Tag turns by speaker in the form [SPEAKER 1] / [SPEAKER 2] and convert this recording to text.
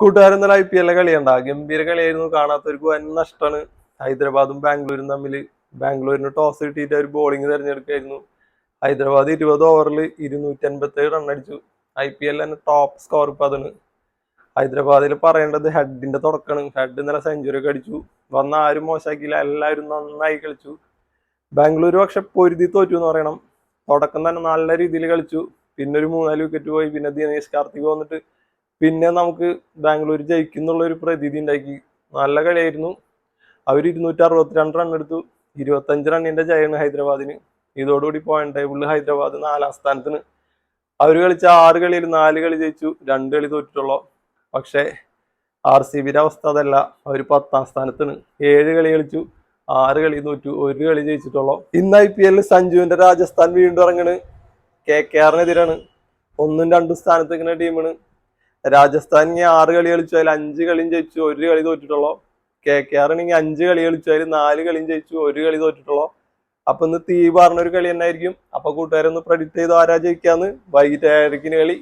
[SPEAKER 1] കൂട്ടുകാരൻ ഇന്നലെ IPL കളിയുണ്ടാ ഗംഭീര കളിയായിരുന്നു. കാണാത്തവർക്ക് വൻ നഷ്ടമാണ്. ഹൈദരാബാദും ബാംഗ്ലൂരും തമ്മിൽ ബാംഗ്ലൂരിന് ടോസ് കിട്ടിയിട്ട് ഒരു ബോളിംഗ് തിരഞ്ഞെടുക്കായിരുന്നു. ഹൈദരാബാദ് 20 ഓവറിൽ 287 റൺ അടിച്ചു. IPL തന്നെ ടോപ്പ് സ്കോർ ഇപ്പൊ അതാണ്. ഹൈദരാബാദിൽ പറയേണ്ടത് ഹെഡിന്റെ തുടക്കമാണ്. ഹെഡ് ഇന്നലെ സെഞ്ചുറി ഒക്കെ അടിച്ചു. വന്ന ആരും മോശമാക്കിയില്ല, എല്ലാവരും നന്നായി കളിച്ചു. ബാംഗ്ലൂർ പക്ഷെ പൊരുതി തോറ്റു എന്ന് പറയണം. തുടക്കം തന്നെ നല്ല രീതിയിൽ കളിച്ചു. പിന്നെ ഒരു 3-4 വിക്കറ്റ് പോയി. പിന്നെ ദിനേശ് കാർത്തിക് വന്നിട്ട് പിന്നെ നമുക്ക് ബാംഗ്ലൂർ ജയിക്കുന്നുള്ള ഒരു പ്രതീതി ഉണ്ടാക്കി. നല്ല കളിയായിരുന്നു. അവർ 262 റൺ എടുത്തു. 25 റണ്ണിന്റെ ജയമാണ് ഹൈദരാബാദിന്. ഇതോടുകൂടി പോയിന്റ് ടേബിളിൽ ഹൈദരാബാദ് 4ാം സ്ഥാനത്തിന്. അവർ കളിച്ച 6 കളിയിൽ 4 കളി ജയിച്ചു, 2 കളി തോറ്റിട്ടുള്ളൂ. പക്ഷേ RCBയുടെ അവസ്ഥ അതല്ല. അവർ 10ാം സ്ഥാനത്തിന്. 7 കളി കളിച്ചു, 6 കളി തോറ്റു, 1 കളി ജയിച്ചിട്ടുള്ളൂ. ഇന്ന് IPL സഞ്ജുവിന്റെ രാജസ്ഥാൻ വീണ്ടും ഇറങ്ങണ്. KKRനെതിരാണ്. 1ഉം 2ഉം സ്ഥാനത്തേക്കുന്ന ടീമാണ്. രാജസ്ഥാൻ 6 കളി കളിച്ചു, അതിൽ 5 കളിയും ജയിച്ചു, 1 കളി തോറ്റിട്ടുള്ളൂ. KKR 5 കളി കളിച്ചു, അതിൽ 4 കളിയും ജയിച്ചു, 1 കളി തോറ്റിട്ടുള്ളൂ. അപ്പൊ ഇന്ന് തീ പറഞ്ഞൊരു കളി തന്നെ ആയിരിക്കും. അപ്പൊ കൂട്ടുകാരൊന്ന് പ്രഡിക്ട് ചെയ്ത് ആരാ ജയിക്കാന്ന്. വൈകിട്ട് 7:30 കളി.